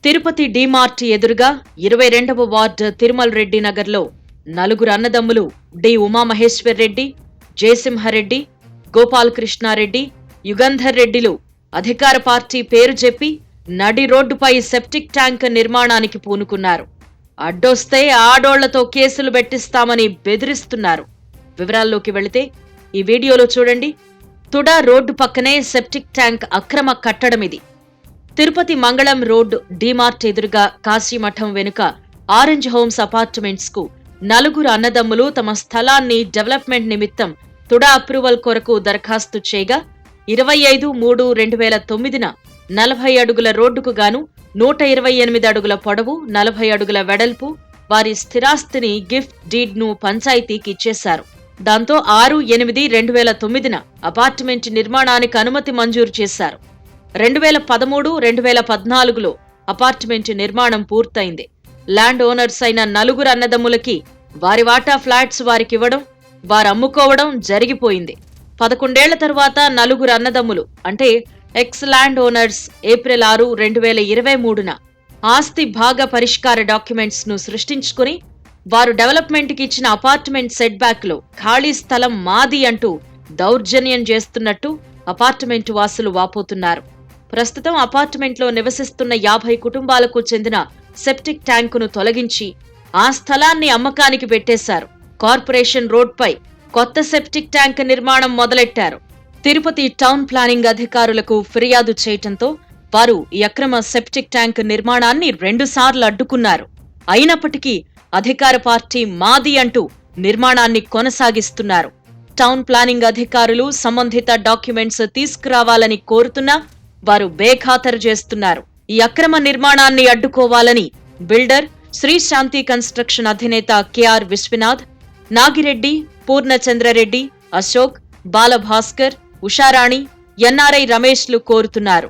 తిరుపతి డీమార్ట్ ఎదురుగా 22వ వార్డు తిరుమల్ రెడ్డి నగర్లో నలుగురు అన్నదమ్ములు డి ఉమామహేశ్వర్ రెడ్డి, జయసింహారెడ్డి, గోపాలకృష్ణారెడ్డి, యుగంధర్ రెడ్డిలు అధికార పార్టీ పేరు చెప్పి నడి రోడ్డుపై సెప్టిక్ ట్యాంక్ నిర్మాణానికి పూనుకున్నారు. అడ్డొస్తే ఆడోళ్లతో కేసులు పెట్టిస్తామని బెదిరిస్తున్నారు. వివరాల్లోకి వెళితే ఈ వీడియోలో చూడండి. తుడా రోడ్డు పక్కనే సెప్టిక్ ట్యాంక్ అక్రమ కట్టడమిది. తిరుపతి మంగళం రోడ్ డీమార్ట్ ఎదురుగా కాశీమఠం వెనుక ఆరెంజ్ హోమ్స్ అపార్ట్మెంట్స్ కు నలుగురు అన్నదమ్ములు తమ స్థలాన్ని డెవలప్మెంట్ నిమిత్తం తుడా అప్రూవల్ కొరకు దరఖాస్తు చేయగా 25/3/2009న 40 అడుగుల రోడ్డుకు గాను 128 అడుగుల పొడవు, 40 అడుగుల వెడల్పు వారి స్థిరాస్తిని గిఫ్ట్ డీడ్ ను పంచాయతీకి ఇచ్చేశారు. దాంతో 6/8/2009న అపార్ట్మెంట్ నిర్మాణానికి అనుమతి మంజూరు చేశారు. 2013-2014లో అపార్ట్మెంట్ నిర్మాణం పూర్తయింది. ల్యాండ్ ఓనర్స్ అయిన నలుగురు అన్నదమ్ములకి వారి వాటా ఫ్లాట్స్ వారికివ్వడం, వారు అమ్ముకోవడం జరిగిపోయింది. 11 ఏళ్ల తరువాత నలుగురు అన్నదమ్ములు అంటే ఎక్స్ ల్యాండ్ ఓనర్స్ ఏప్రిల్ 6, 2023న ఆస్తి భాగ పరిష్కార డాక్యుమెంట్స్ ను సృష్టించుకుని వారు డెవలప్మెంట్ కి ఇచ్చిన అపార్ట్మెంట్ సెట్ బ్యాక్ లో ఖాళీ స్థలం మాది అంటూ దౌర్జన్యం చేస్తున్నట్టు అపార్ట్మెంట్ వాసులు వాపోతున్నారు. ప్రస్తుతం అపార్ట్మెంట్లో నివసిస్తున్న 50 కుటుంబాలకు చెందిన సెప్టిక్ ట్యాంకును తొలగించి ఆ స్థలాన్ని అమ్మకానికి పెట్టేశారు. కార్పొరేషన్ రోడ్పై కొత్త సెప్టిక్ ట్యాంక్ నిర్మాణం మొదలెట్టారు. తిరుపతి టౌన్ ప్లానింగ్ అధికారులకు ఫిర్యాదు చేయటంతో వారు ఈ అక్రమ సెప్టిక్ ట్యాంక్ నిర్మాణాన్ని 2 సార్లు అడ్డుకున్నారు. అయినప్పటికీ అధికార పార్టీ మాది అంటూ నిర్మాణాన్ని కొనసాగిస్తున్నారు. టౌన్ ప్లానింగ్ అధికారులు సంబంధిత డాక్యుమెంట్స్ తీసుకురావాలని కోరుతున్నా వారు బేఖాతరు చేస్తున్నారు. ఈ అక్రమ నిర్మాణాన్ని అడ్డుకోవాలని బిల్డర్ శ్రీశాంతి కన్స్ట్రక్షన్ అధినేత కెఆర్ విశ్వనాథ్, నాగిరెడ్డి, పూర్ణచంద్రరెడ్డి, అశోక్, బాలభాస్కర్, ఉషారాణి, ఎన్ఆర్ఐ రమేష్లు కోరుతున్నారు.